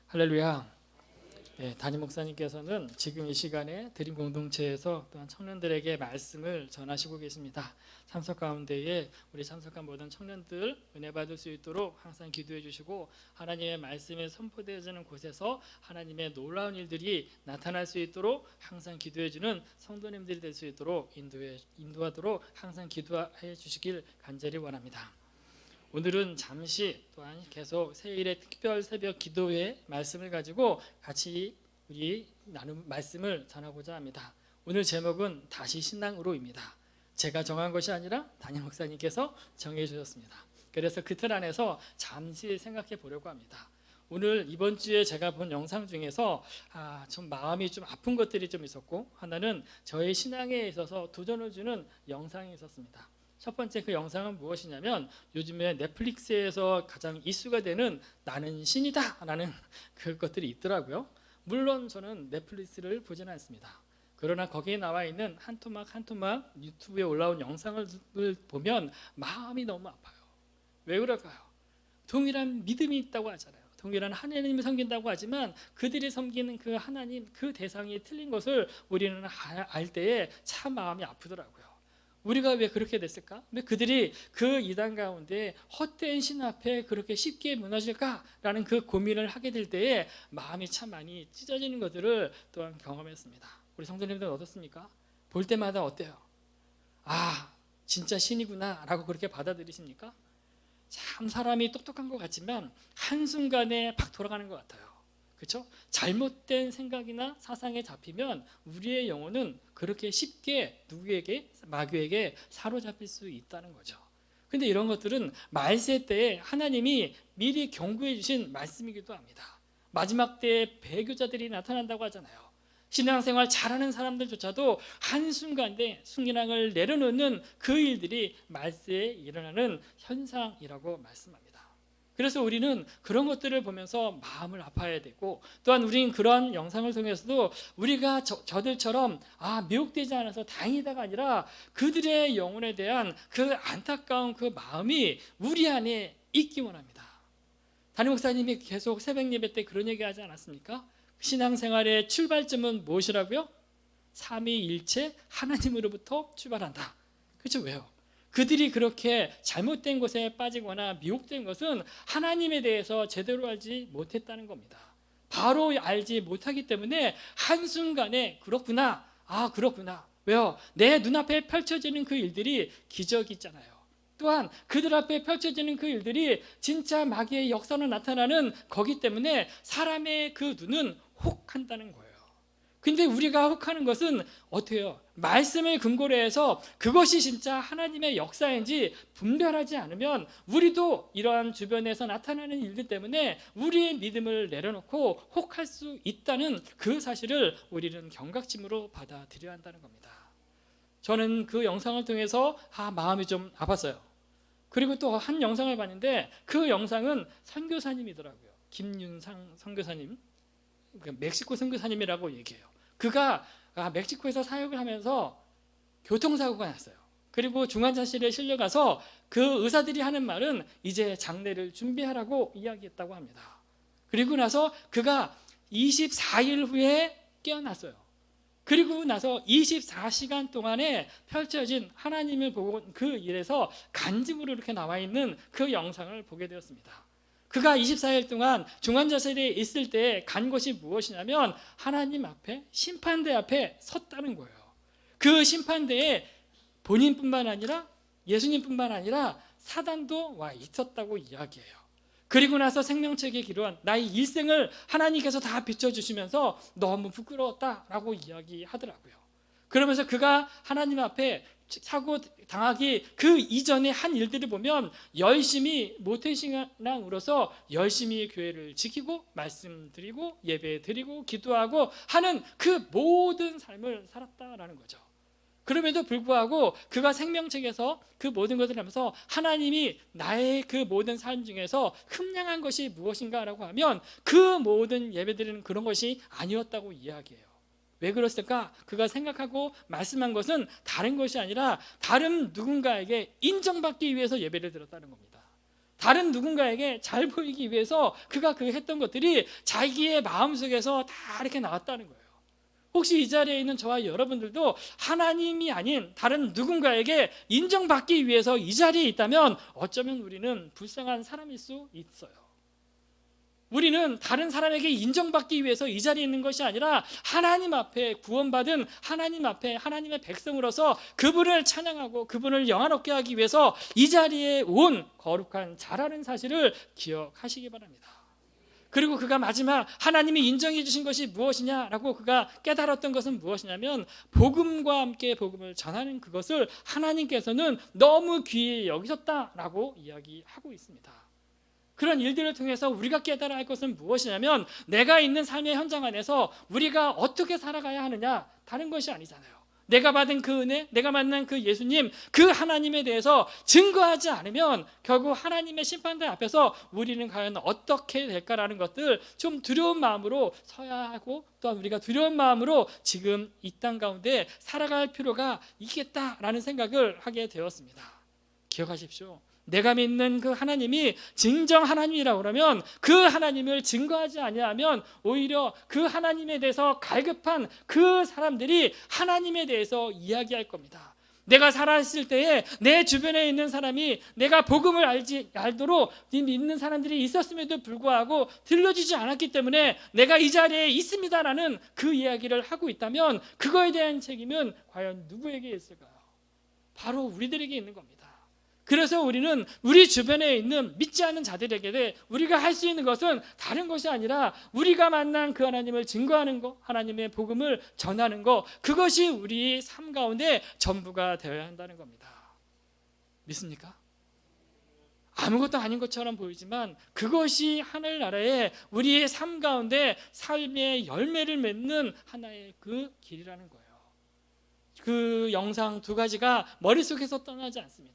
할렐루야. 담임 목사님께서는 지금 이 시간에 드림 공동체에서 또한 청년들에게 말씀을 전하시고 계십니다. 참석 가운데에 우리 참석한 모든 청년들 은혜 받을 수 있도록 항상 기도해 주시고, 하나님의 말씀이 선포되어지는 곳에서 하나님의 놀라운 일들이 나타날 수 있도록 항상 기도해 주는 성도님들이 될 수 있도록 인도하도록 항상 기도해 주시길 간절히 원합니다. 오늘은 잠시 또한 계속 새일의 특별 새벽 기도회 말씀을 가지고 같이 우리 말씀을 전하고자 합니다. 오늘 제목은 다시 신앙으로입니다. 제가 정한 것이 아니라 담임 목사님께서 정해 주셨습니다. 그래서 그 틀 안에서 잠시 생각해 보려고 합니다. 오늘 이번 주에 제가 본 영상 중에서 좀 마음이 좀 아픈 것들이 좀 있었고, 하나는 저의 신앙에 있어서 도전을 주는 영상이 있었습니다. 첫 번째 그 영상은 무엇이냐면, 요즘에 넷플릭스에서 가장 이슈가 되는 나는 신이다 라는 그것들이 있더라고요. 물론 저는 넷플릭스를 보지는 않습니다. 그러나 거기에 나와 있는 한 토막 한 토막 유튜브에 올라온 영상을 보면 마음이 너무 아파요. 왜 그럴까요? 동일한 믿음이 있다고 하잖아요. 동일한 하나님을 섬긴다고 하지만 그들이 섬기는 그 하나님, 그 대상이 틀린 것을 우리는 알 때에 참 마음이 아프더라고요. 우리가 왜 그렇게 됐을까? 왜 그들이 그 이단 가운데 헛된 신 앞에 그렇게 쉽게 무너질까라는 그 고민을 하게 될 때에 마음이 참 많이 찢어지는 것들을 또한 경험했습니다. 우리 성도님들은 어떻습니까? 볼 때마다 어때요? 진짜 신이구나 라고 그렇게 받아들이십니까? 참 사람이 똑똑한 것 같지만 한순간에 팍 돌아가는 것 같아요. 그렇죠? 잘못된 생각이나 사상에 잡히면 우리의 영혼은 그렇게 쉽게 누구에게, 마귀에게 사로잡힐 수 있다는 거죠. 근데 이런 것들은 말세 때에 하나님이 미리 경고해 주신 말씀이기도 합니다. 마지막 때에 배교자들이 나타난다고 하잖아요. 신앙생활 잘하는 사람들조차도 한순간에 신앙을 내려놓는 그 일들이 말세에 일어나는 현상이라고 말씀합니다. 그래서 우리는 그런 것들을 보면서 마음을 아파야 되고, 또한 우리는 그런 영상을 통해서도 우리가 저들처럼 미혹되지 않아서 다행이다가 아니라 그들의 영혼에 대한 그 안타까운 그 마음이 우리 안에 있기 원합니다. 담임 목사님이 계속 새벽 예배 때 그런 얘기 하지 않았습니까? 신앙생활의 출발점은 무엇이라고요? 삼위일체 하나님으로부터 출발한다. 그렇죠? 왜요? 그들이 그렇게 잘못된 것에 빠지거나 미혹된 것은 하나님에 대해서 제대로 알지 못했다는 겁니다. 바로 알지 못하기 때문에 한순간에 그렇구나, 그렇구나. 왜요? 내 눈앞에 펼쳐지는 그 일들이 기적이잖아요. 또한 그들 앞에 펼쳐지는 그 일들이 진짜 마귀의 역사로 나타나는 거기 때문에 사람의 그 눈은 혹한다는 거예요. 근데 우리가 혹하는 것은 어떻게 해요? 말씀을 근거로 해서 그것이 진짜 하나님의 역사인지 분별하지 않으면 우리도 이러한 주변에서 나타나는 일들 때문에 우리의 믿음을 내려놓고 혹할 수 있다는 그 사실을 우리는 경각심으로 받아들여야 한다는 겁니다. 저는 그 영상을 통해서 마음이 좀 아팠어요. 그리고 또 한 영상을 봤는데 그 영상은 선교사님이더라고요. 김윤상 선교사님, 멕시코 선교사님이라고 얘기해요. 그가 멕시코에서 사역을 하면서 교통사고가 났어요. 그리고 중환자실에 실려가서 그 의사들이 하는 말은 이제 장례를 준비하라고 이야기했다고 합니다. 그리고 나서 그가 24일 후에 깨어났어요. 그리고 나서 24시간 동안에 펼쳐진 하나님을 보고 그 일에서 간증으로 이렇게 나와 있는 그 영상을 보게 되었습니다. 그가 24일 동안 중환자실에 있을 때 간 것이 무엇이냐면 하나님 앞에, 심판대 앞에 섰다는 거예요. 그 심판대에 본인뿐만 아니라 예수님뿐만 아니라 사단도 와 있었다고 이야기해요. 그리고 나서 생명책에 기록한 나의 일생을 하나님께서 다 비춰주시면서 너무 부끄러웠다라고 이야기하더라고요. 그러면서 그가 하나님 앞에 사고 당하기 그 이전에 한 일들을 보면 열심히 모태신앙으로서 열심히 교회를 지키고 말씀드리고 예배드리고 기도하고 하는 그 모든 삶을 살았다라는 거죠. 그럼에도 불구하고 그가 생명책에서 그 모든 것을 하면서 하나님이 나의 그 모든 삶 중에서 흠량한 것이 무엇인가라고 하면 그 모든 예배드리는 그런 것이 아니었다고 이야기해요. 왜 그랬을까? 그가 생각하고 말씀한 것은 다른 것이 아니라 다른 누군가에게 인정받기 위해서 예배를 드렸다는 겁니다. 다른 누군가에게 잘 보이기 위해서 그가 그 했던 것들이 자기의 마음속에서 다 이렇게 나왔다는 거예요. 혹시 이 자리에 있는 저와 여러분들도 하나님이 아닌 다른 누군가에게 인정받기 위해서 이 자리에 있다면 어쩌면 우리는 불쌍한 사람일 수 있어요. 우리는 다른 사람에게 인정받기 위해서 이 자리에 있는 것이 아니라 하나님 앞에 구원받은 하나님 앞에 하나님의 백성으로서 그분을 찬양하고 그분을 영화롭게 하기 위해서 이 자리에 온 거룩한 자라는 사실을 기억하시기 바랍니다. 그리고 그가 마지막 하나님이 인정해 주신 것이 무엇이냐라고 그가 깨달았던 것은 무엇이냐면 복음과 함께 복음을 전하는 그것을 하나님께서는 너무 귀히 여기셨다라고 이야기하고 있습니다. 그런 일들을 통해서 우리가 깨달아야 할 것은 무엇이냐면 내가 있는 삶의 현장 안에서 우리가 어떻게 살아가야 하느냐, 다른 것이 아니잖아요. 내가 받은 그 은혜, 내가 만난 그 예수님, 그 하나님에 대해서 증거하지 않으면 결국 하나님의 심판대 앞에서 우리는 과연 어떻게 될까라는 것들 좀 두려운 마음으로 서야 하고, 또한 우리가 두려운 마음으로 지금 이 땅 가운데 살아갈 필요가 있겠다라는 생각을 하게 되었습니다. 기억하십시오. 내가 믿는 그 하나님이 진정 하나님이라고 그러면 그 하나님을 증거하지 아니하면 오히려 그 하나님에 대해서 갈급한 그 사람들이 하나님에 대해서 이야기할 겁니다. 내가 살아있을 때에 내 주변에 있는 사람이 내가 복음을 알도록 믿는 사람들이 있었음에도 불구하고 들려주지 않았기 때문에 내가 이 자리에 있습니다라는 그 이야기를 하고 있다면 그거에 대한 책임은 과연 누구에게 있을까요? 바로 우리들에게 있는 겁니다. 그래서 우리는 우리 주변에 있는 믿지 않는 자들에게 우리가 할 수 있는 것은 다른 것이 아니라 우리가 만난 그 하나님을 증거하는 것, 하나님의 복음을 전하는 것, 그것이 우리 삶 가운데 전부가 되어야 한다는 겁니다. 믿습니까? 아무것도 아닌 것처럼 보이지만 그것이 하늘나라에 우리의 삶 가운데 삶의 열매를 맺는 하나의 그 길이라는 거예요. 그 영상 두 가지가 머릿속에서 떠나지 않습니다.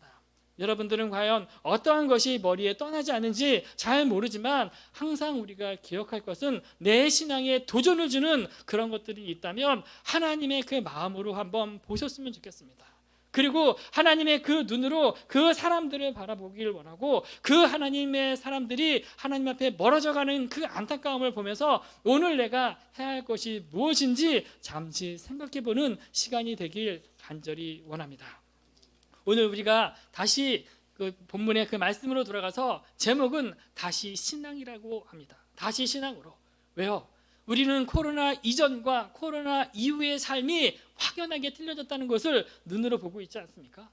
여러분들은 과연 어떠한 것이 머리에 떠나지 않는지 잘 모르지만 항상 우리가 기억할 것은 내 신앙에 도전을 주는 그런 것들이 있다면 하나님의 그 마음으로 한번 보셨으면 좋겠습니다. 그리고 하나님의 그 눈으로 그 사람들을 바라보길 원하고 그 하나님의 사람들이 하나님 앞에 멀어져가는 그 안타까움을 보면서 오늘 내가 해야 할 것이 무엇인지 잠시 생각해보는 시간이 되길 간절히 원합니다. 오늘 우리가 다시 그 본문의 그 말씀으로 돌아가서 제목은 다시 신앙이라고 합니다. 다시 신앙으로. 왜요? 우리는 코로나 이전과 코로나 이후의 삶이 확연하게 틀려졌다는 것을 눈으로 보고 있지 않습니까?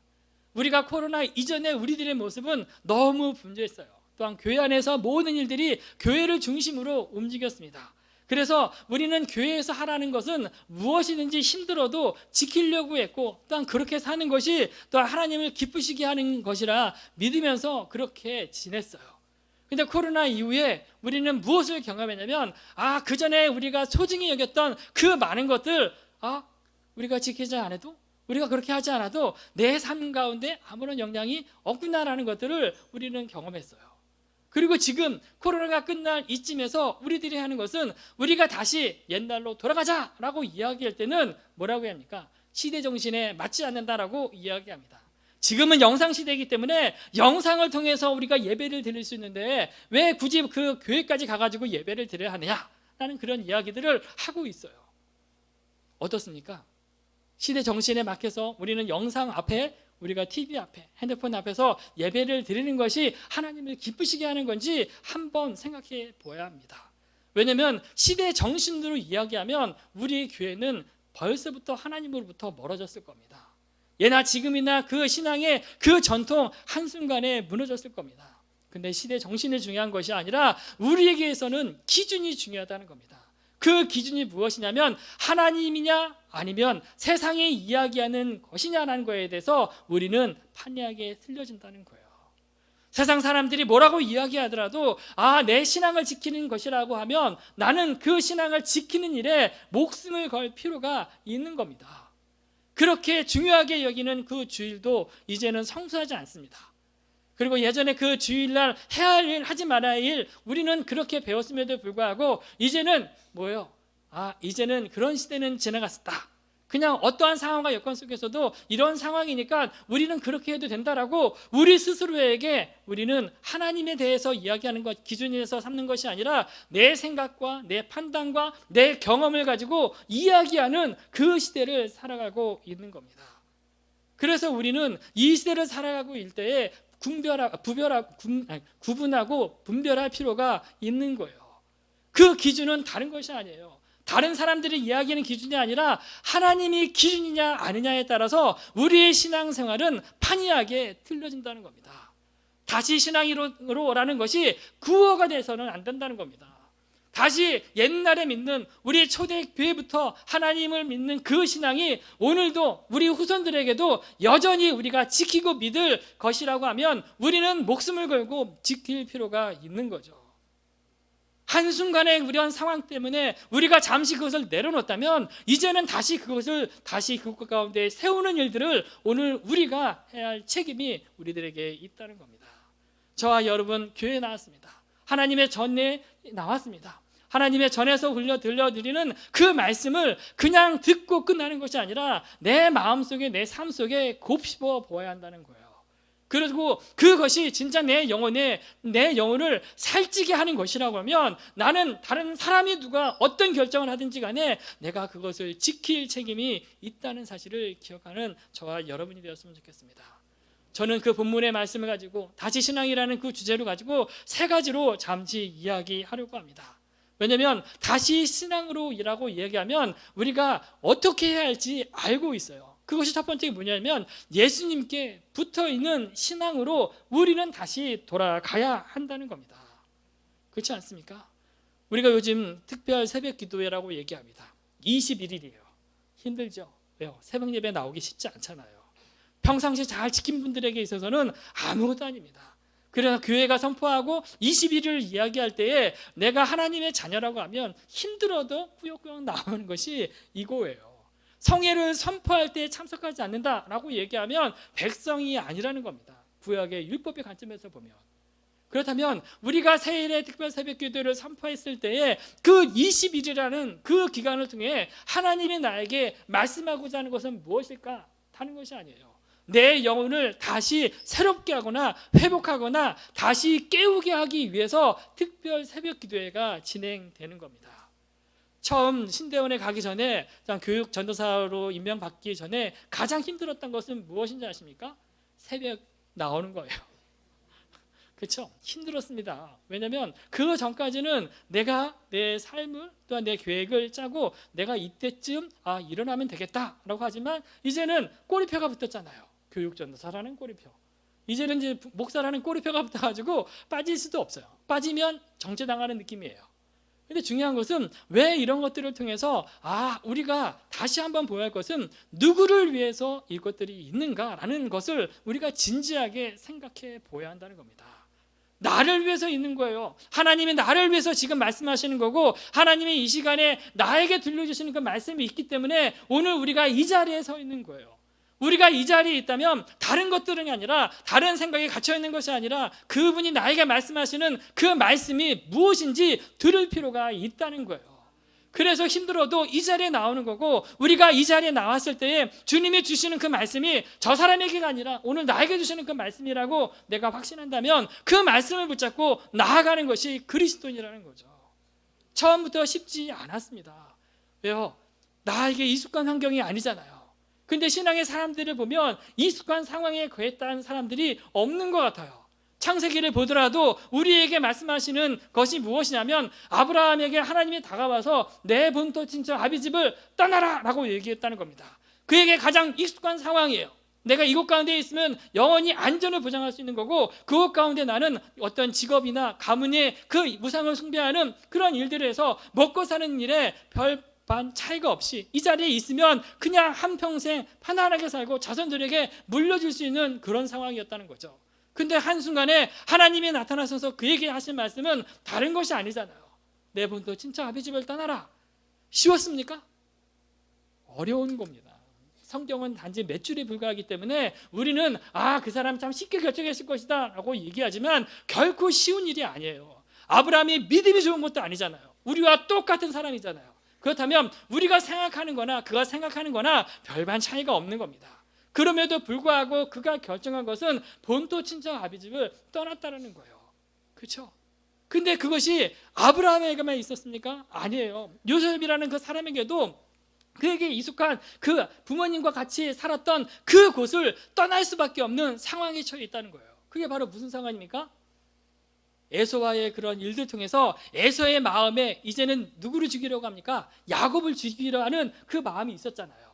우리가 코로나 이전에 우리들의 모습은 너무 분주했어요. 또한 교회 안에서 모든 일들이 교회를 중심으로 움직였습니다. 그래서 우리는 교회에서 하라는 것은 무엇이든지 힘들어도 지키려고 했고 또한 그렇게 사는 것이 또 하나님을 기쁘시게 하는 것이라 믿으면서 그렇게 지냈어요. 근데 코로나 이후에 우리는 무엇을 경험했냐면 그 전에 우리가 소중히 여겼던 그 많은 것들 우리가 지키지 않아도 우리가 그렇게 하지 않아도 내 삶 가운데 아무런 영향이 없구나라는 것들을 우리는 경험했어요. 그리고 지금 코로나가 끝날 이쯤에서 우리들이 하는 것은 우리가 다시 옛날로 돌아가자라고 이야기할 때는 뭐라고 합니까? 시대 정신에 맞지 않는다라고 이야기합니다. 지금은 영상 시대이기 때문에 영상을 통해서 우리가 예배를 드릴 수 있는데 왜 굳이 그 교회까지 가가지고 예배를 드려야 하느냐라는 그런 이야기들을 하고 있어요. 어떻습니까? 시대 정신에 막혀서 우리는 영상 앞에 우리가 TV 앞에 핸드폰 앞에서 예배를 드리는 것이 하나님을 기쁘시게 하는 건지 한번 생각해 보아야 합니다. 왜냐하면 시대 정신으로 이야기하면 우리 교회는 벌써부터 하나님으로부터 멀어졌을 겁니다. 예나 지금이나 그 신앙의 그 전통 한순간에 무너졌을 겁니다. 근데 시대 정신이 중요한 것이 아니라 우리에게서는 기준이 중요하다는 겁니다. 그 기준이 무엇이냐면 하나님이냐 아니면 세상이 이야기하는 것이냐라는 거에 대해서 우리는 판이하게 틀려진다는 거예요. 세상 사람들이 뭐라고 이야기하더라도 내 신앙을 지키는 것이라고 하면 나는 그 신앙을 지키는 일에 목숨을 걸 필요가 있는 겁니다. 그렇게 중요하게 여기는 그 주일도 이제는 성수하지 않습니다. 그리고 예전에 그 주일날 해야 할 일, 하지 말아야 할 일 우리는 그렇게 배웠음에도 불구하고 이제는 뭐예요? 이제는 그런 시대는 지나갔었다. 그냥 어떠한 상황과 여건 속에서도 이런 상황이니까 우리는 그렇게 해도 된다라고 우리 스스로에게 우리는 하나님에 대해서 이야기하는 것, 기준에서 삼는 것이 아니라 내 생각과 내 판단과 내 경험을 가지고 이야기하는 그 시대를 살아가고 있는 겁니다. 그래서 우리는 이 시대를 살아가고 있을 때에 구분하고 분별할 필요가 있는 거예요. 그 기준은 다른 것이 아니에요. 다른 사람들이 이야기하는 기준이 아니라 하나님이 기준이냐 아니냐에 따라서 우리의 신앙생활은 판이하게 틀려진다는 겁니다. 다시 신앙으로라는 것이 구호가 돼서는 안 된다는 겁니다. 다시 옛날에 믿는 우리 초대교회부터 하나님을 믿는 그 신앙이 오늘도 우리 후손들에게도 여전히 우리가 지키고 믿을 것이라고 하면 우리는 목숨을 걸고 지킬 필요가 있는 거죠. 한순간의 이런 상황 때문에 우리가 잠시 그것을 내려놓았다면 이제는 다시 그것을 그것 가운데 세우는 일들을 오늘 우리가 해야 할 책임이 우리들에게 있다는 겁니다. 저와 여러분 교회에 나왔습니다. 하나님의 전에 나왔습니다. 하나님의 전에서 들려드리는 그 말씀을 그냥 듣고 끝나는 것이 아니라 내 마음속에 내 삶 속에 곱씹어 보아야 한다는 거예요. 그리고 그것이 진짜 내 영혼을 살찌게 하는 것이라고 하면 나는 다른 사람이 누가 어떤 결정을 하든지 간에 내가 그것을 지킬 책임이 있다는 사실을 기억하는 저와 여러분이 되었으면 좋겠습니다. 저는 그 본문의 말씀을 가지고 다시 신앙이라는 그 주제를 가지고 세 가지로 잠시 이야기하려고 합니다. 왜냐하면 다시 신앙으로라고 이야기하면 우리가 어떻게 해야 할지 알고 있어요. 그것이 첫 번째 뭐냐면 예수님께 붙어있는 신앙으로 우리는 다시 돌아가야 한다는 겁니다. 그렇지 않습니까? 우리가 요즘 특별 새벽 기도회라고 얘기합니다. 21일이에요. 힘들죠? 왜요? 새벽 예배 나오기 쉽지 않잖아요. 평상시 잘 지킨 분들에게 있어서는 아무것도 아닙니다. 그래서 교회가 선포하고 21일을 이야기할 때에 내가 하나님의 자녀라고 하면 힘들어도 꾸역꾸역 나오는 것이 이거예요. 성회를 선포할 때 참석하지 않는다라고 얘기하면 백성이 아니라는 겁니다. 구약의 율법의 관점에서 보면. 그렇다면 우리가 새해의 특별 새벽 기도를 선포했을 때에 그 20일이라는 그 기간을 통해 하나님이 나에게 말씀하고자 하는 것은 무엇일까? 하는 것이 아니에요. 내 영혼을 다시 새롭게 하거나 회복하거나 다시 깨우게 하기 위해서 특별 새벽 기도회가 진행되는 겁니다. 처음 신대원에 가기 전에 교육 전도사로 임명받기 전에 가장 힘들었던 것은 무엇인지 아십니까? 새벽 나오는 거예요. 그렇죠? 힘들었습니다. 왜냐하면 그 전까지는 내가 내 삶을 또한 내 계획을 짜고 내가 이때쯤 일어나면 되겠다라고 하지만 이제는 꼬리표가 붙었잖아요. 교육 전도사라는 꼬리표. 이제는 이제 목사라는 꼬리표가 붙어가지고 빠질 수도 없어요. 빠지면 정죄당하는 느낌이에요. 근데 중요한 것은 왜 이런 것들을 통해서 우리가 다시 한번 보아야 할 것은 누구를 위해서 이것들이 있는가라는 것을 우리가 진지하게 생각해 보아야 한다는 겁니다. 나를 위해서 있는 거예요. 하나님이 나를 위해서 지금 말씀하시는 거고 하나님이 이 시간에 나에게 들려주시는 그 말씀이 있기 때문에 오늘 우리가 이 자리에 서 있는 거예요. 우리가 이 자리에 있다면 다른 것들이 아니라 다른 생각이 갇혀있는 것이 아니라 그분이 나에게 말씀하시는 그 말씀이 무엇인지 들을 필요가 있다는 거예요. 그래서 힘들어도 이 자리에 나오는 거고 우리가 이 자리에 나왔을 때에 주님이 주시는 그 말씀이 저 사람에게가 아니라 오늘 나에게 주시는 그 말씀이라고 내가 확신한다면 그 말씀을 붙잡고 나아가는 것이 그리스도인이라는 거죠. 처음부터 쉽지 않았습니다. 왜요? 나에게 익숙한 환경이 아니잖아요. 근데 신앙의 사람들을 보면 익숙한 상황에 거했다는 사람들이 없는 것 같아요. 창세기를 보더라도 우리에게 말씀하시는 것이 무엇이냐면 아브라함에게 하나님이 다가와서 내 본토 친척 아비집을 떠나라 라고 얘기했다는 겁니다. 그에게 가장 익숙한 상황이에요. 내가 이곳 가운데 있으면 영원히 안전을 보장할 수 있는 거고 그곳 가운데 나는 어떤 직업이나 가문의 그 무상을 숭배하는 그런 일들을 해서 먹고 사는 일에 반 차이가 없이 이 자리에 있으면 그냥 한평생 편안하게 살고 자손들에게 물려줄 수 있는 그런 상황이었다는 거죠. 근데 한순간에 하나님이 나타나셔서 그에게 하신 말씀은 다른 것이 아니잖아요. 내 본토 친척 아비집을 떠나라. 쉬웠습니까? 어려운 겁니다. 성경은 단지 몇 줄에 불과하기 때문에 우리는 그 사람 참 쉽게 결정했을 것이다 라고 얘기하지만 결코 쉬운 일이 아니에요. 아브라함이 믿음이 좋은 것도 아니잖아요. 우리와 똑같은 사람이잖아요. 그렇다면 우리가 생각하는 거나 그가 생각하는 거나 별반 차이가 없는 겁니다. 그럼에도 불구하고 그가 결정한 것은 본토 친정 아비 집을 떠났다는 거예요. 그렇죠? 근데 그것이 아브라함에게만 있었습니까? 아니에요. 요셉이라는 그 사람에게도 그에게 익숙한 그 부모님과 같이 살았던 그 곳을 떠날 수밖에 없는 상황에 처해 있다는 거예요. 그게 바로 무슨 상황입니까? 에서와의 그런 일들 통해서 에서의 마음에 이제는 누구를 죽이려고 합니까? 야곱을 죽이려 하는 그 마음이 있었잖아요.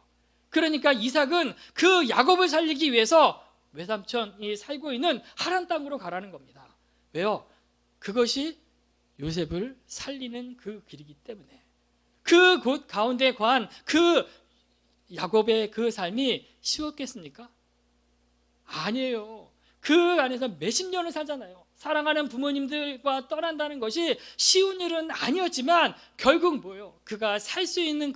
그러니까 이삭은 그 야곱을 살리기 위해서 외삼촌이 살고 있는 하란 땅으로 가라는 겁니다. 왜요? 그것이 요셉을 살리는 그 길이기 때문에. 그 곳 가운데 거한 그 야곱의 그 삶이 쉬웠겠습니까? 아니에요. 그 안에서 몇십 년을 살잖아요. 사랑하는 부모님들과 떠난다는 것이 쉬운 일은 아니었지만 결국 뭐예요? 그가 살 수 있는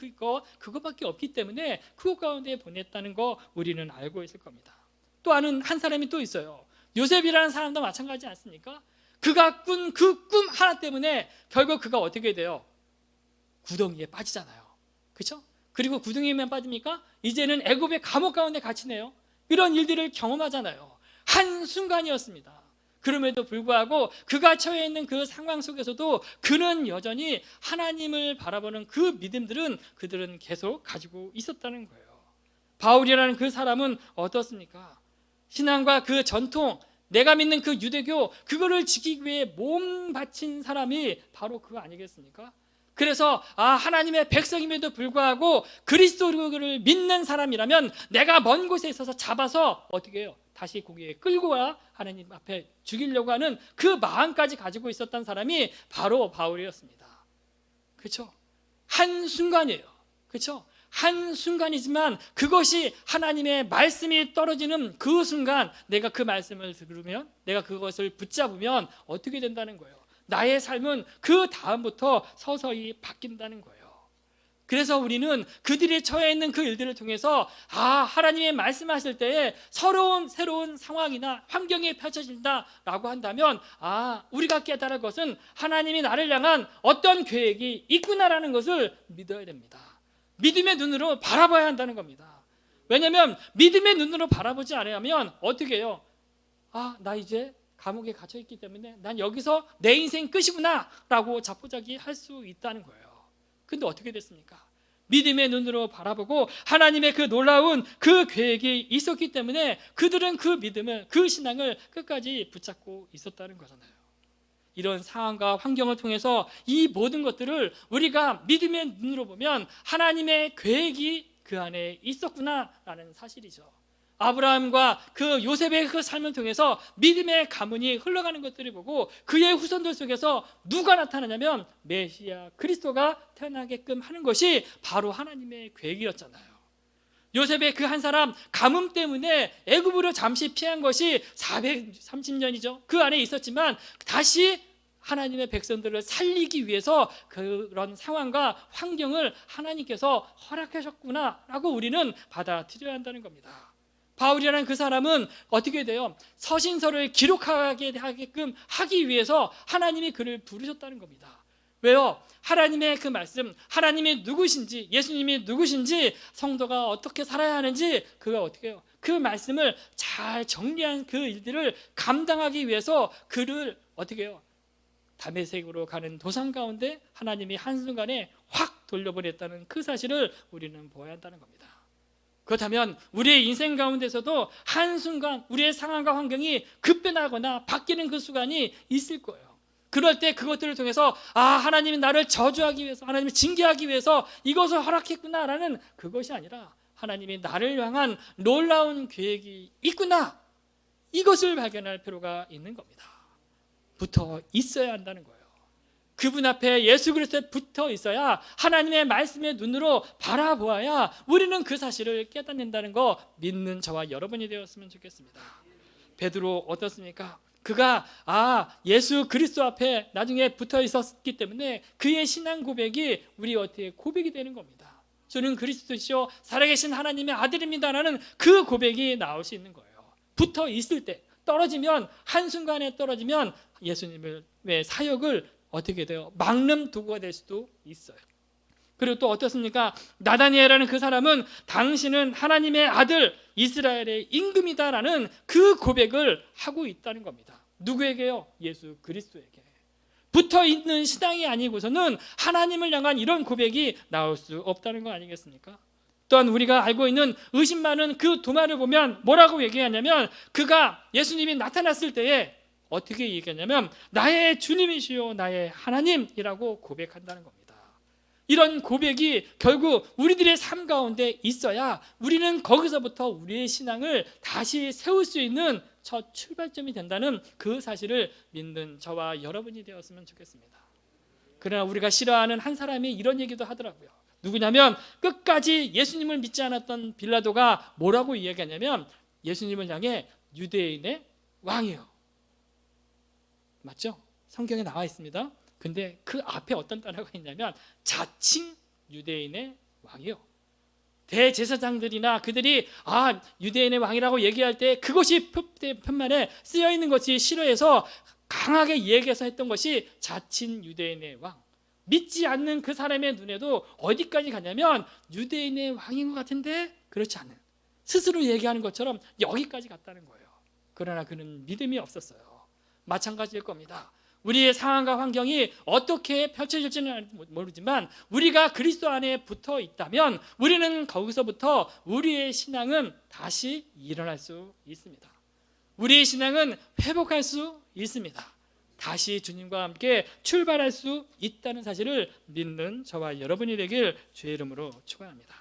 그것밖에 없기 때문에 그곳 가운데 보냈다는 거 우리는 알고 있을 겁니다. 또 아는 한 사람이 또 있어요. 요셉이라는 사람도 마찬가지지 않습니까? 그가 꾼 그 꿈 하나 때문에 결국 그가 어떻게 돼요? 구덩이에 빠지잖아요. 그렇죠? 그리고 구덩이에만 빠집니까? 이제는 애굽의 감옥 가운데 갇히네요. 이런 일들을 경험하잖아요. 한순간이었습니다. 그럼에도 불구하고 그가 처해 있는 그 상황 속에서도 그는 여전히 하나님을 바라보는 그 믿음들은 그들은 계속 가지고 있었다는 거예요. 바울이라는 그 사람은 어떻습니까? 신앙과 그 전통, 내가 믿는 그 유대교, 그거를 지키기 위해 몸 바친 사람이 바로 그거 아니겠습니까? 그래서 하나님의 백성임에도 불구하고 그리스도를 믿는 사람이라면 내가 먼 곳에 있어서 잡아서 어떻게 해요? 다시 거기에 끌고 와 하나님 앞에 죽이려고 하는 그 마음까지 가지고 있었던 사람이 바로 바울이었습니다. 그렇죠? 한순간이에요. 그렇죠? 한순간이지만 그것이 하나님의 말씀이 떨어지는 그 순간 내가 그 말씀을 들으면, 내가 그것을 붙잡으면 어떻게 된다는 거예요? 나의 삶은 그 다음부터 서서히 바뀐다는 거예요. 그래서 우리는 그들이 처해 있는 그 일들을 통해서 하나님의 말씀하실 때에 새로운 상황이나 환경이 펼쳐진다라고 한다면 우리가 깨달을 것은 하나님이 나를 향한 어떤 계획이 있구나라는 것을 믿어야 됩니다. 믿음의 눈으로 바라봐야 한다는 겁니다. 왜냐하면 믿음의 눈으로 바라보지 않으면 어떻게 해요? 나 이제 감옥에 갇혀있기 때문에 난 여기서 내 인생 끝이구나 라고 자포자기 할 수 있다는 거예요. 근데 어떻게 됐습니까? 믿음의 눈으로 바라보고 하나님의 그 놀라운 그 계획이 있었기 때문에 그들은 그 믿음을, 그 신앙을 끝까지 붙잡고 있었다는 거잖아요. 이런 상황과 환경을 통해서 이 모든 것들을 우리가 믿음의 눈으로 보면 하나님의 계획이 그 안에 있었구나라는 사실이죠. 아브라함과 그 요셉의 그 삶을 통해서 믿음의 가문이 흘러가는 것들을 보고 그의 후손들 속에서 누가 나타나냐면 메시아 그리스도가 태어나게끔 하는 것이 바로 하나님의 계획이었잖아요. 요셉의 그 한 사람 가뭄 때문에 애굽으로 잠시 피한 것이 430년이죠. 그 안에 있었지만 다시 하나님의 백성들을 살리기 위해서 그런 상황과 환경을 하나님께서 허락하셨구나라고 우리는 받아들여야 한다는 겁니다. 바울이라는 그 사람은 어떻게 돼요? 서신서를 기록하게 하게끔 하기 위해서 하나님이 그를 부르셨다는 겁니다. 왜요? 하나님의 그 말씀, 하나님이 누구신지, 예수님이 누구신지, 성도가 어떻게 살아야 하는지 그가 어떻게 해요? 그 말씀을 잘 정리한 그 일들을 감당하기 위해서 그를 어떻게 해요? 다메섹으로 가는 도상 가운데 하나님이 한순간에 확 돌려보냈다는 그 사실을 우리는 보아야 한다는 겁니다. 그렇다면 우리의 인생 가운데서도 한순간 우리의 상황과 환경이 급변하거나 바뀌는 그 순간이 있을 거예요. 그럴 때 그것들을 통해서 하나님이 나를 저주하기 위해서, 하나님을 징계하기 위해서 이것을 허락했구나라는 그것이 아니라 하나님이 나를 향한 놀라운 계획이 있구나, 이것을 발견할 필요가 있는 겁니다. 붙어 있어야 한다는 거예요. 그분 앞에 예수 그리스도에 붙어 있어야 하나님의 말씀의 눈으로 바라보아야 우리는 그 사실을 깨닫는다는 거 믿는 저와 여러분이 되었으면 좋겠습니다. 베드로 어떻습니까? 그가 예수 그리스도 앞에 나중에 붙어 있었기 때문에 그의 신앙 고백이 우리 어떻게 고백이 되는 겁니다. 저는 그리스도시요 살아계신 하나님의 아들입니다라는 그 고백이 나올 수 있는 거예요. 붙어 있을 때, 떨어지면, 한순간에 떨어지면 예수님의 사역을 어떻게 돼요? 막는 도구가 될 수도 있어요. 그리고 또 어떻습니까? 나다니엘이라는 그 사람은 당신은 하나님의 아들 이스라엘의 임금이다라는 그 고백을 하고 있다는 겁니다. 누구에게요? 예수 그리스도에게. 붙어있는 신앙이 아니고서는 하나님을 향한 이런 고백이 나올 수 없다는 거 아니겠습니까? 또한 우리가 알고 있는 의심 많은 그 도마를 보면 뭐라고 얘기하냐면, 그가 예수님이 나타났을 때에 어떻게 얘기하냐면 나의 주님이시요 나의 하나님이라고 고백한다는 겁니다. 이런 고백이 결국 우리들의 삶 가운데 있어야 우리는 거기서부터 우리의 신앙을 다시 세울 수 있는 첫 출발점이 된다는 그 사실을 믿는 저와 여러분이 되었으면 좋겠습니다. 그러나 우리가 싫어하는 한 사람이 이런 얘기도 하더라고요. 누구냐면 끝까지 예수님을 믿지 않았던 빌라도가 뭐라고 이야기하냐면 예수님을 향해 유대인의 왕이요. 맞죠? 성경에 나와 있습니다. 근데 그 앞에 어떤 단어가 있냐면 자칭 유대인의 왕이요. 대제사장들이나 그들이 유대인의 왕이라고 얘기할 때 그것이 편만에 쓰여 있는 것이 싫어해서 강하게 얘기해서 했던 것이 자칭 유대인의 왕. 믿지 않는 그 사람의 눈에도 어디까지 가냐면 유대인의 왕인 것 같은데 그렇지 않은, 스스로 얘기하는 것처럼 여기까지 갔다는 거예요. 그러나 그는 믿음이 없었어요. 마찬가지일 겁니다. 우리의 상황과 환경이 어떻게 펼쳐질지는 모르지만 우리가 그리스도 안에 붙어 있다면 우리는 거기서부터 우리의 신앙은 다시 일어날 수 있습니다. 우리의 신앙은 회복할 수 있습니다. 다시 주님과 함께 출발할 수 있다는 사실을 믿는 저와 여러분이 되길 주의 이름으로 축원합니다.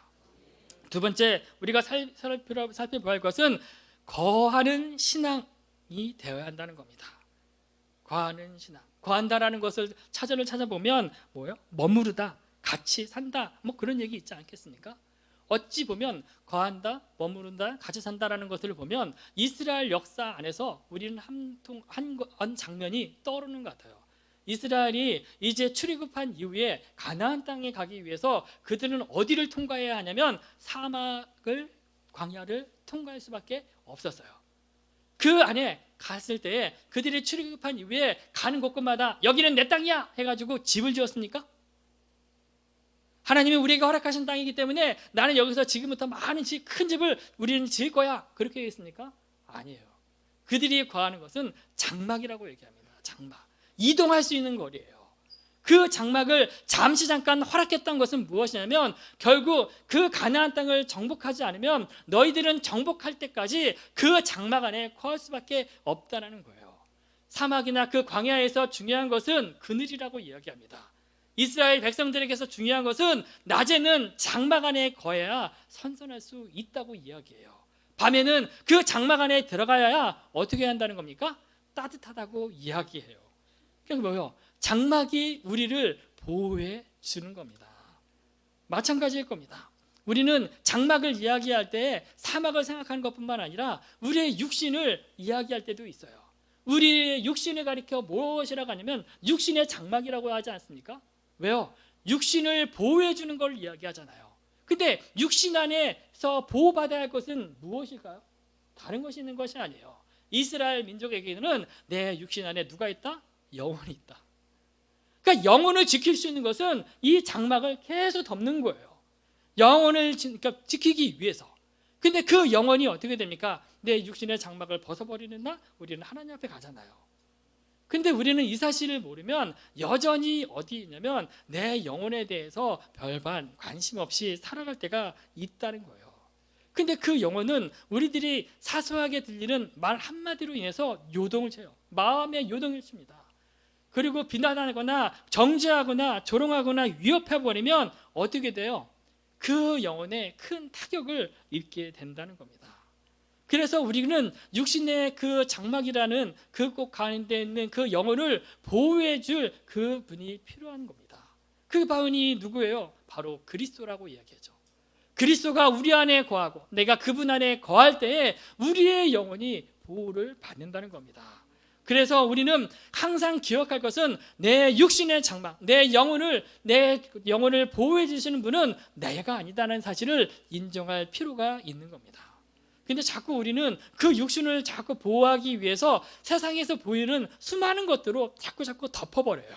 두 번째, 우리가 살펴봐야 할 것은 거하는 신앙이 되어야 한다는 겁니다. 거하는 신앙. 거한다라는 것을 차절을 찾아보면 뭐예요? 머무르다, 같이 산다, 뭐 그런 얘기 있지 않겠습니까? 어찌 보면 거한다, 머무른다, 같이 산다라는 것을 보면 이스라엘 역사 안에서 우리는 한 장면이 떠오르는 것 같아요. 이스라엘이 이제 출애굽한 이후에 가나안 땅에 가기 위해서 그들은 어디를 통과해야 하냐면 사막을, 광야를 통과할 수밖에 없었어요. 그 안에 갔을 때 그들이 출애굽한 이후에 가는 곳곳마다 여기는 내 땅이야 해가지고 집을 지었습니까? 하나님이 우리에게 허락하신 땅이기 때문에 나는 여기서 지금부터 많은 큰 집을 우리는 지을 거야, 그렇게 했습니까? 아니에요. 그들이 거하는 것은 장막이라고 얘기합니다. 장막, 이동할 수 있는 거리예요. 그 장막을 잠깐 허락했던 것은 무엇이냐면 결국 그 가나안 땅을 정복하지 않으면 너희들은 정복할 때까지 그 장막 안에 거할 수밖에 없다는 거예요. 사막이나 그 광야에서 중요한 것은 그늘이라고 이야기합니다. 이스라엘 백성들에게서 중요한 것은 낮에는 장막 안에 거해야 선선할 수 있다고 이야기해요. 밤에는 그 장막 안에 들어가야 어떻게 한다는 겁니까? 따뜻하다고 이야기해요. 그러니까 뭐예요? 장막이 우리를 보호해 주는 겁니다. 마찬가지일 겁니다. 우리는 장막을 이야기할 때 사막을 생각하는 것뿐만 아니라 우리의 육신을 이야기할 때도 있어요. 우리의 육신을 가리켜 무엇이라고 하냐면 육신의 장막이라고 하지 않습니까? 왜요? 육신을 보호해 주는 걸 이야기하잖아요. 근데 육신 안에서 보호받아야 할 것은 무엇일까요? 다른 것이 있는 것이 아니에요. 이스라엘 민족에게는 내 육신 안에 누가 있다? 영혼이 있다. 그러니까 영혼을 지킬 수 있는 것은 이 장막을 계속 덮는 거예요. 영혼을 지키기 위해서. 근데 그 영혼이 어떻게 됩니까? 내 육신의 장막을 벗어버리는 날 우리는 하나님 앞에 가잖아요. 근데 우리는 이 사실을 모르면 여전히 어디 있냐면 내 영혼에 대해서 별반 관심 없이 살아갈 때가 있다는 거예요. 근데 그 영혼은 우리들이 사소하게 들리는 말 한마디로 인해서 요동을 쳐요. 마음의 요동을 칩니다. 그리고 비난하거나 정죄하거나 조롱하거나 위협해버리면 어떻게 돼요? 그 영혼에 큰 타격을 입게 된다는 겁니다. 그래서 우리는 육신의 그 장막이라는 그 꼭 가운데 있는 그 영혼을 보호해 줄 그 분이 필요한 겁니다. 그 분이 누구예요? 바로 그리스도라고 이야기하죠. 그리스도가 우리 안에 거하고 내가 그분 안에 거할 때에 우리의 영혼이 보호를 받는다는 겁니다. 그래서 우리는 항상 기억할 것은 내 육신의 장막, 내 영혼을 보호해 주시는 분은 내가 아니다는 사실을 인정할 필요가 있는 겁니다. 근데 자꾸 우리는 그 육신을 자꾸 보호하기 위해서 세상에서 보이는 수많은 것들로 자꾸 덮어버려요.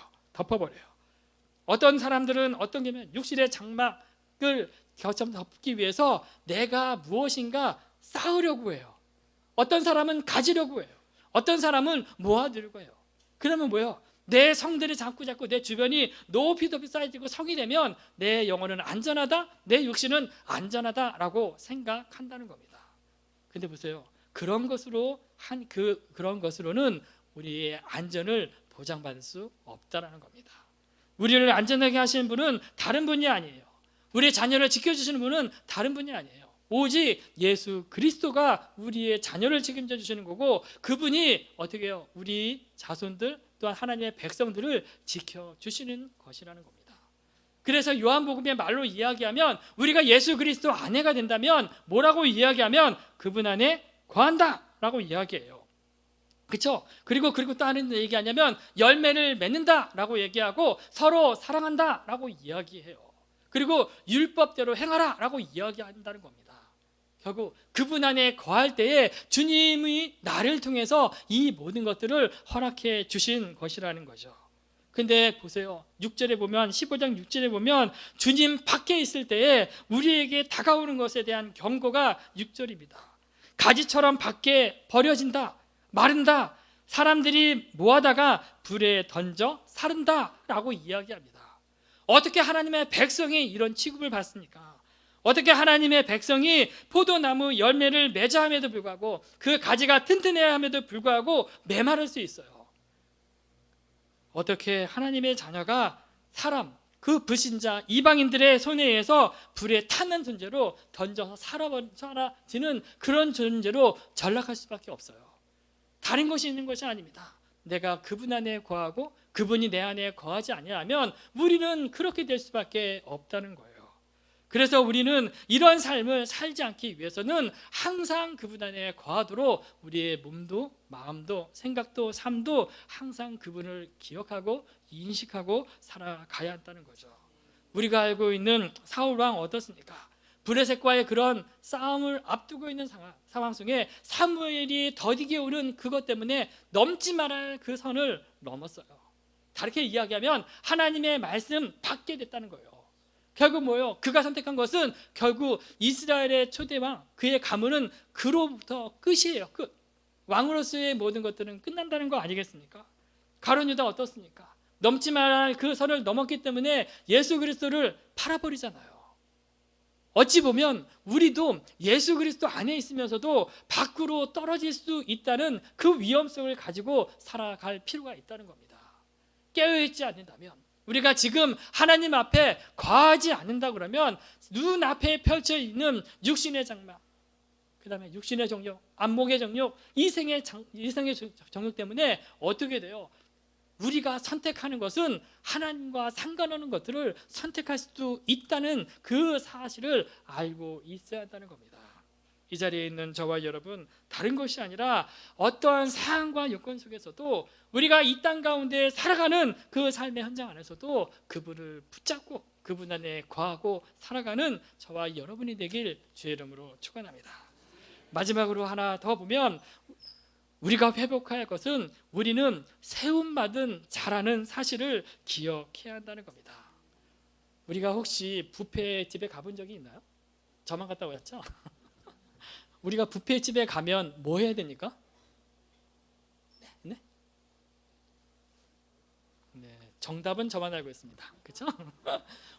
어떤 사람들은 어떤 게면 육신의 장막을 덮기 위해서 내가 무엇인가 쌓으려고 해요. 어떤 사람은 가지려고 해요. 어떤 사람은 모아두려고 해요. 그러면 뭐예요? 내 성들이 자꾸 내 주변이 높이 쌓여지고 성이 되면 내 영혼은 안전하다, 내 육신은 안전하다라고 생각한다는 겁니다. 근데 보세요. 그런 것으로는 우리의 안전을 보장받을 수 없다라는 겁니다. 우리를 안전하게 하시는 분은 다른 분이 아니에요. 우리의 자녀를 지켜주시는 분은 다른 분이 아니에요. 오직 예수 그리스도가 우리의 자녀를 책임져 주시는 거고, 그분이 어떻게 해요? 우리 자손들 또한 하나님의 백성들을 지켜주시는 것이라는 겁니다. 그래서 요한복음의 말로 이야기하면 우리가 예수 그리스도 아내가 된다면 뭐라고 이야기하면 그분 안에 거한다 라고 이야기해요. 그렇죠? 그리고 또 다른 얘기하냐면 열매를 맺는다 라고 얘기하고 서로 사랑한다 라고 이야기해요. 그리고 율법대로 행하라 라고 이야기한다는 겁니다. 결국 그분 안에 거할 때에 주님이 나를 통해서 이 모든 것들을 허락해 주신 것이라는 거죠. 근데 보세요. 6절에 보면 15장 6절에 보면 주님 밖에 있을 때에 우리에게 다가오는 것에 대한 경고가 6절입니다. 가지처럼 밖에 버려진다, 마른다, 사람들이 모아다가 불에 던져 사른다 라고 이야기합니다. 어떻게 하나님의 백성이 이런 취급을 받습니까? 어떻게 하나님의 백성이 포도나무 열매를 맺어 함에도 불구하고 그 가지가 튼튼해야 함에도 불구하고 메마를 수 있어요? 어떻게 하나님의 자녀가 사람, 그 불신자 이방인들의 손에 의해서 불에 타는 존재로 던져서 사라지는 그런 존재로 전락할 수밖에 없어요. 다른 것이 있는 것이 아닙니다. 내가 그분 안에 거하고 그분이 내 안에 거하지 아니하면 우리는 그렇게 될 수밖에 없다는 거예요. 그래서 우리는 이런 삶을 살지 않기 위해서는 항상 그분 안에 거하도록 우리의 몸도 마음도 생각도 삶도 항상 그분을 기억하고 인식하고 살아가야 한다는 거죠. 우리가 알고 있는 사울왕 어떻습니까? 브레셋과의 그런 싸움을 앞두고 있는 상황 속에 사무엘이 더디게 오른 그것 때문에 넘지 말아야 할 그 선을 넘었어요. 다르게 이야기하면 하나님의 말씀 받게 됐다는 거예요. 결국 뭐예요? 그가 선택한 것은 결국 이스라엘의 초대왕, 그의 가문은 그로부터 끝이에요. 끝. 왕으로서의 모든 것들은 끝난다는 거 아니겠습니까? 가룟 유다 어떻습니까? 넘지 말아야 할 그 선을 넘었기 때문에 예수 그리스도를 팔아버리잖아요. 어찌 보면 우리도 예수 그리스도 안에 있으면서도 밖으로 떨어질 수 있다는 그 위험성을 가지고 살아갈 필요가 있다는 겁니다. 깨어있지 않는다면, 우리가 지금 하나님 앞에 거하지 않는다 그러면 눈앞에 펼쳐 있는 육신의 장막, 그 다음에 육신의 정욕, 안목의 정욕, 이생의 정욕 때문에 어떻게 돼요? 우리가 선택하는 것은 하나님과 상관없는 것들을 선택할 수도 있다는 그 사실을 알고 있어야 한다는 겁니다. 이 자리에 있는 저와 여러분, 다른 것이 아니라 어떠한 상황과 여건 속에서도 우리가 이 땅 가운데 살아가는 그 삶의 현장 안에서도 그분을 붙잡고 그분 안에 거하고 살아가는 저와 여러분이 되길 주의 이름으로 축원합니다. 마지막으로 하나 더 보면, 우리가 회복해야 할 것은 우리는 세움받은 자라는 사실을 기억해야 한다는 겁니다. 우리가 혹시 뷔페집에 가본 적이 있나요? 저만 갔다 오셨죠? 우리가 뷔페집에 가면 뭐 해야 됩니까? 네? 네, 정답은 저만 알고 있습니다. 그렇죠?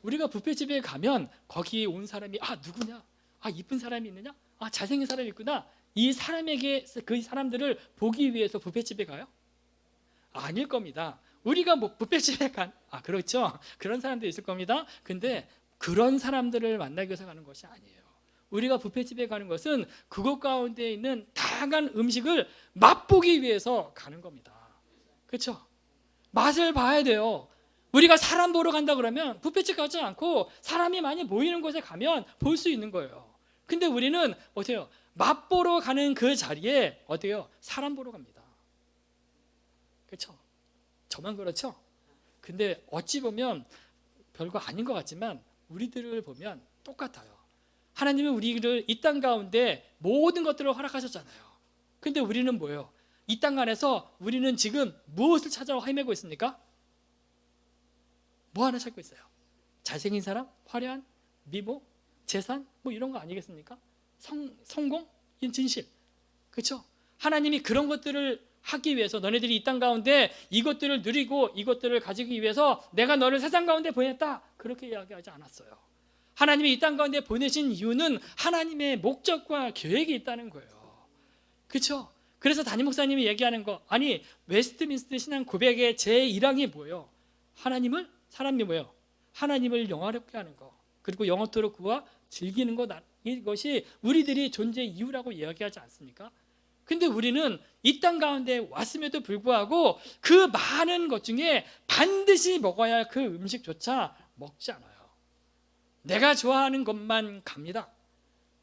우리가 뷔페집에 가면 거기 온 사람이 누구냐? 이쁜 사람이 있느냐? 잘생긴 사람이 있구나. 이 사람에게 그 사람들을 보기 위해서 뷔페집에 가요? 아닐 겁니다. 우리가 뷔페집에 그렇죠. 그런 사람도 있을 겁니다. 근데 그런 사람들을 만나기 위해서 가는 것이 아니에요. 우리가 뷔페집에 가는 것은 그곳 가운데 있는 다양한 음식을 맛보기 위해서 가는 겁니다. 그렇죠? 맛을 봐야 돼요. 우리가 사람 보러 간다 그러면 뷔페집 가지 않고 사람이 많이 모이는 곳에 가면 볼 수 있는 거예요. 근데 우리는 어때요? 맛보러 가는 그 자리에 어때요? 사람 보러 갑니다. 그렇죠? 저만 그렇죠? 근데 어찌 보면 별거 아닌 것 같지만 우리들을 보면 똑같아요. 하나님은 우리를 이 땅 가운데 모든 것들을 허락하셨잖아요. 근데 우리는 뭐예요? 이 땅 안에서 우리는 지금 무엇을 찾아 헤매고 있습니까? 뭐 하나 찾고 있어요? 잘생긴 사람, 화려한 미모, 재산, 뭐 이런 거 아니겠습니까? 성공, 진실, 그렇죠? 하나님이 그런 것들을 하기 위해서 너네들이 이 땅 가운데 이것들을 누리고 이것들을 가지기 위해서 내가 너를 세상 가운데 보냈다, 그렇게 이야기하지 않았어요. 하나님이 이 땅 가운데 보내신 이유는 하나님의 목적과 계획이 있다는 거예요. 그렇죠? 그래서 담임 목사님이 얘기하는 거, 아니 웨스트민스터 신앙 고백의 제1항이 뭐예요? 하나님을, 사람이 뭐예요? 하나님을 영화롭게 하는 거, 그리고 영원토록 그와 즐기는 것, 이것이 우리들이 존재의 이유라고 이야기하지 않습니까? 근데 우리는 이 땅 가운데 왔음에도 불구하고 그 많은 것 중에 반드시 먹어야 할 그 음식조차 먹지 않아요. 내가 좋아하는 것만 갑니다.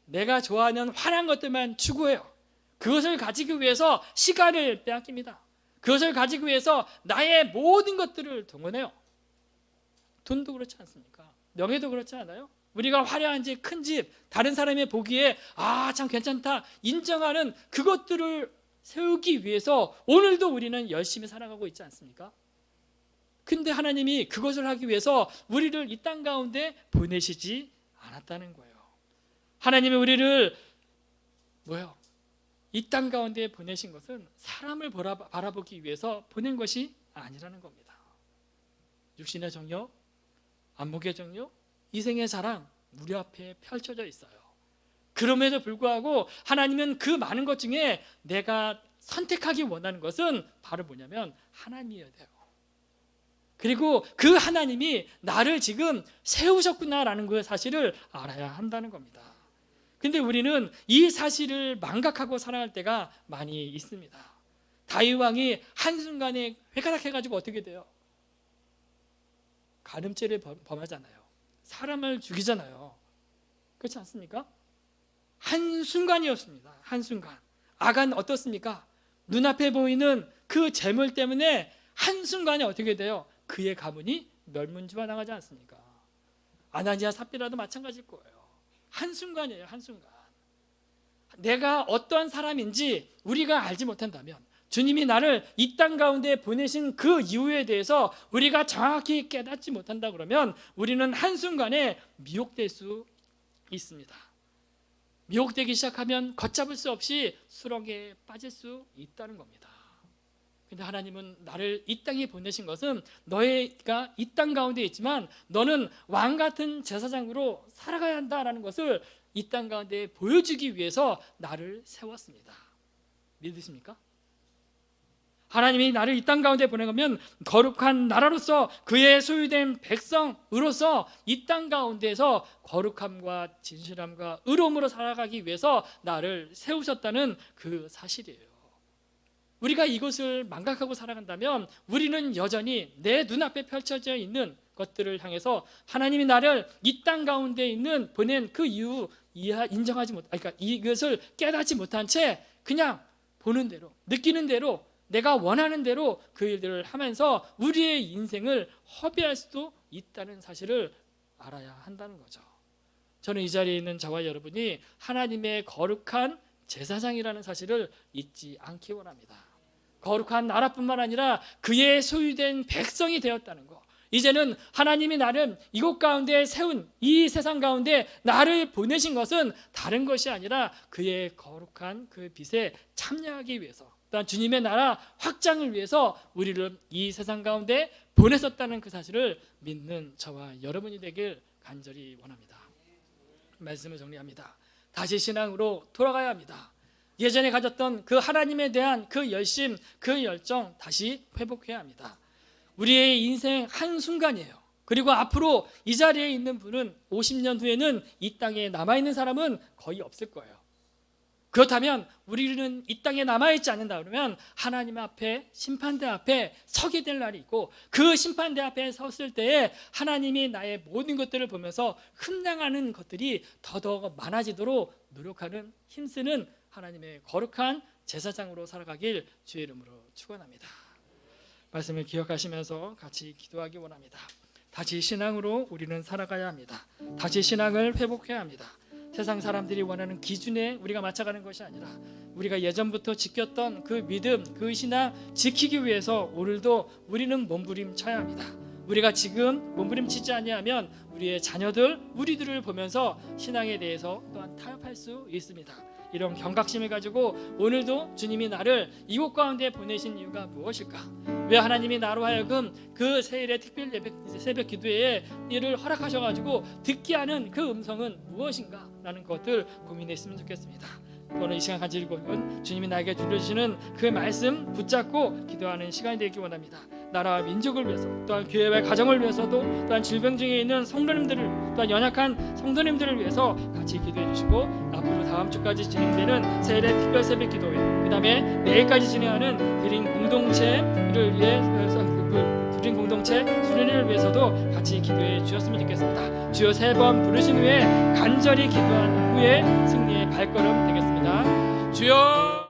내가 좋아하는 화려한 것들만 추구해요. 그것을 가지기 위해서 시간을 빼앗깁니다. 그것을 가지기 위해서 나의 모든 것들을 동원해요. 돈도 그렇지 않습니까? 명예도 그렇지 않아요? 우리가 화려한 집, 큰 집, 다른 사람이 보기에 참 괜찮다 인정하는 그것들을 세우기 위해서 오늘도 우리는 열심히 살아가고 있지 않습니까? 근데 하나님이 그것을 하기 위해서 우리를 이 땅 가운데 보내시지 않았다는 거예요. 하나님이 우리를 이 땅 가운데 보내신 것은 사람을 바라보기 위해서 보낸 것이 아니라는 겁니다. 육신의 정욕, 안목의 정욕, 이생의 자랑 우리 앞에 펼쳐져 있어요. 그럼에도 불구하고 하나님은 그 많은 것 중에 내가 선택하기 원하는 것은 바로 뭐냐면 하나님이어야 돼요. 그리고 그 하나님이 나를 지금 세우셨구나라는 그 사실을 알아야 한다는 겁니다. 근데 우리는 이 사실을 망각하고 살아갈 때가 많이 있습니다. 다윗 왕이 한순간에 회가닥해가지고 어떻게 돼요? 간음죄를 범하잖아요. 사람을 죽이잖아요. 그렇지 않습니까? 한순간이었습니다. 한순간. 아간 어떻습니까? 눈앞에 보이는 그 재물 때문에 한순간에 어떻게 돼요? 그의 가문이 멸문지화 당하지 않습니까? 아나니아 삽비라도 마찬가지일 거예요. 한순간이에요. 한순간. 내가 어떠한 사람인지 우리가 알지 못한다면, 주님이 나를 이 땅 가운데 보내신 그 이유에 대해서 우리가 정확히 깨닫지 못한다 그러면 우리는 한순간에 미혹될 수 있습니다. 미혹되기 시작하면 걷잡을 수 없이 수렁에 빠질 수 있다는 겁니다. 근데 하나님은 나를 이 땅에 보내신 것은 너희가 이 땅 가운데 있지만 너는 왕 같은 제사장으로 살아가야 한다라는 것을 이 땅 가운데 보여주기 위해서 나를 세웠습니다. 믿으십니까? 하나님이 나를 이 땅 가운데 보내면 거룩한 나라로서 그의 소유된 백성으로서 이 땅 가운데에서 거룩함과 진실함과 의로움으로 살아가기 위해서 나를 세우셨다는 그 사실이에요. 우리가 이것을 망각하고 살아간다면 우리는 여전히 내 눈앞에 펼쳐져 있는 것들을 향해서 하나님이 나를 이 땅 가운데 있는 보낸 그 이유 인정하지 못, 그러니까 이것을 깨닫지 못한 채 그냥 보는 대로, 느끼는 대로, 내가 원하는 대로 그 일들을 하면서 우리의 인생을 허비할 수도 있다는 사실을 알아야 한다는 거죠. 저는 이 자리에 있는 저와 여러분이 하나님의 거룩한 제사장이라는 사실을 잊지 않기 원합니다. 거룩한 나라뿐만 아니라 그의 소유된 백성이 되었다는 것. 이제는 하나님이 나를 이곳 가운데 세운 이 세상 가운데 나를 보내신 것은 다른 것이 아니라 그의 거룩한 그 빛에 참여하기 위해서, 또한 주님의 나라 확장을 위해서 우리를 이 세상 가운데 보내셨다는 그 사실을 믿는 저와 여러분이 되길 간절히 원합니다. 말씀을 정리합니다. 다시 신앙으로 돌아가야 합니다. 예전에 가졌던 그 하나님에 대한 그 열심, 그 열정 다시 회복해야 합니다. 우리의 인생 한순간이에요. 그리고 앞으로 이 자리에 있는 분은 50년 후에는 이 땅에 남아있는 사람은 거의 없을 거예요. 그렇다면 우리는 이 땅에 남아있지 않는다 그러면 하나님 앞에, 심판대 앞에 서게 될 날이 있고, 그 심판대 앞에 섰을 때에 하나님이 나의 모든 것들을 보면서 흠량하는 것들이 더더욱 많아지도록 노력하는, 힘쓰는 하나님의 거룩한 제사장으로 살아가길 주의 이름으로 축원합니다. 말씀을 기억하시면서 같이 기도하기 원합니다. 다시 신앙으로 우리는 살아가야 합니다. 다시 신앙을 회복해야 합니다. 세상 사람들이 원하는 기준에 우리가 맞춰가는 것이 아니라 우리가 예전부터 지켰던 그 믿음, 그 신앙 지키기 위해서 오늘도 우리는 몸부림쳐야 합니다. 우리가 지금 몸부림치지 아니하면 우리의 자녀들, 우리들을 보면서 신앙에 대해서 또한 타협할 수 있습니다. 이런 경각심을 가지고 오늘도 주님이 나를 이곳 가운데 보내신 이유가 무엇일까? 왜 하나님이 나로 하여금 그 세일의 특별 새벽 기도에 이를 허락하셔가지고 듣게 하는 그 음성은 무엇인가? 라는 것들 고민했으면 좋겠습니다. 오늘 이 시간 가지고 주님이 나에게 들려주시는 그 말씀 붙잡고 기도하는 시간이 되기 원합니다. 나라와 민족을 위해서, 또한 교회와 가정을 위해서도, 또한 질병 중에 있는 성도님들을, 또한 연약한 성도님들을 위해서 같이 기도해 주시고, 앞으로 다음 주까지 진행되는 세일의 특별 새벽 기도회, 그 다음에 내일까지 진행하는 드림 공동체를 위해 드림 공동체 수련회를 위해서도 같이 기도해 주셨으면 좋겠습니다. 주여 3번 부르신 후에 간절히 기도한 후에 승리의 발걸음 되겠습니다. 주여